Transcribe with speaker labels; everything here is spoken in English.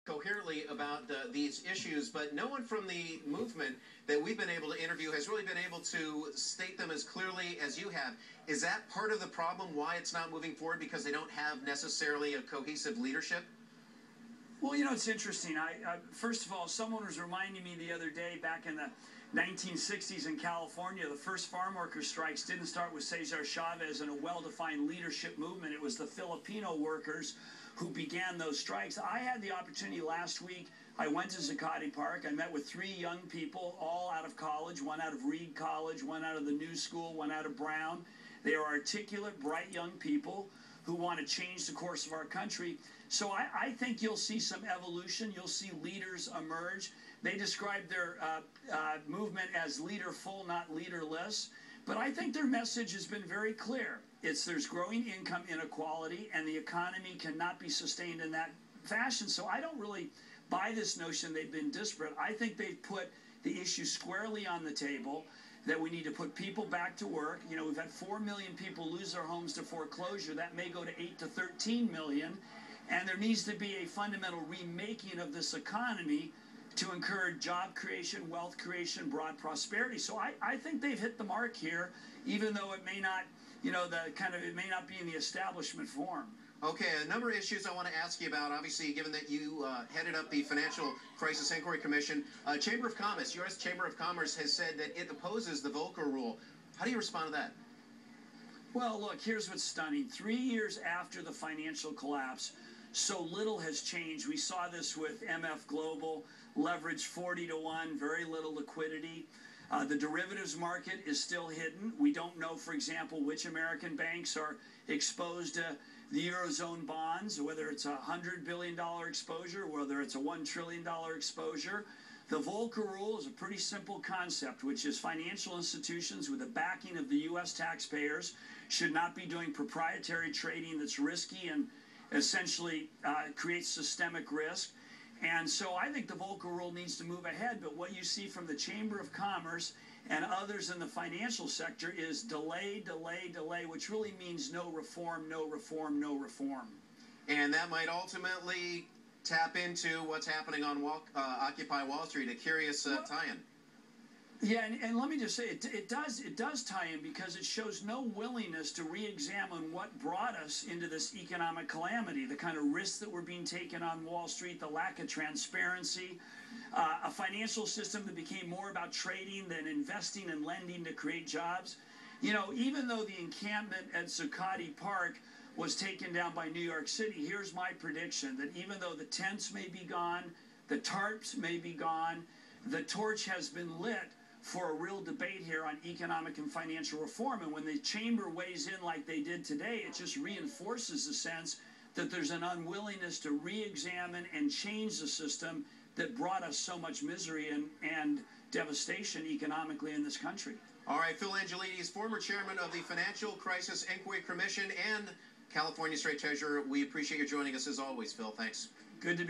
Speaker 1: coherently about these issues, but no one from the movement that we've been able to interview has really been able to state them as clearly as you have. Is that part of the problem, why it's not moving forward, because they don't have necessarily a cohesive leadership?
Speaker 2: Well, it's interesting. First of all, someone was reminding me the other day, back in the 1960s in California, the first farm worker strikes didn't start with Cesar Chavez and a well-defined leadership movement. It was the Filipino workers who began those strikes. I had the opportunity last week. I went to Zuccotti Park. I met with 3 young people, all out of college, one out of Reed College, one out of the New School, one out of Brown. They are articulate, bright young people who want to change the course of our country. So I think you'll see some evolution. You'll see leaders emerge. They describe their movement as leaderful, not leaderless. But I think their message has been very clear. There's growing income inequality, and the economy cannot be sustained in that fashion. So I don't really buy this notion they've been disparate. I think they've put the issue squarely on the table, that we need to put people back to work. We've had 4 million people lose their homes to foreclosure. That may go to 8 to 13 million. And there needs to be a fundamental remaking of this economy to encourage job creation, wealth creation, broad prosperity. So I think they've hit the mark here, even though it may not, it may not be in the establishment form.
Speaker 1: Okay, a number of issues I want to ask you about. Obviously, given that you headed up the Financial Crisis Inquiry Commission, Chamber of Commerce, U.S. Chamber of Commerce has said that it opposes the Volcker rule. How do you respond to that?
Speaker 2: Well, look, here's what's stunning. 3 years after the financial collapse, so little has changed. We saw this with MF Global, leverage 40 to 1, very little liquidity. The derivatives market is still hidden. We don't know, for example, which American banks are exposed to the Eurozone bonds, whether it's a $100 billion exposure, whether it's a $1 trillion exposure. The Volcker rule is a pretty simple concept, which is financial institutions with the backing of the U.S. taxpayers should not be doing proprietary trading that's risky and essentially creates systemic risk. And so I think the Volcker rule needs to move ahead, but what you see from the Chamber of Commerce and others in the financial sector is delay, delay, delay, which really means no reform, no reform, no reform.
Speaker 1: And that might ultimately tap into what's happening on Occupy Wall Street, a curious tie-in.
Speaker 2: Yeah, and let me just say, it does tie in, because it shows no willingness to re-examine what brought us into this economic calamity, the kind of risks that were being taken on Wall Street, the lack of transparency, a financial system that became more about trading than investing and lending to create jobs. Even though the encampment at Zuccotti Park was taken down by New York City, here's my prediction, that even though the tents may be gone, the tarps may be gone, the torch has been lit for a real debate here on economic and financial reform. And when the chamber weighs in like they did today, it just reinforces the sense that there's an unwillingness to re-examine and change the system that brought us so much misery and devastation economically in this country.
Speaker 1: All right, Phil Angelides, former chairman of the Financial Crisis Inquiry Commission and California State Treasurer, we appreciate you joining us as always, Phil. Thanks.
Speaker 2: Good to be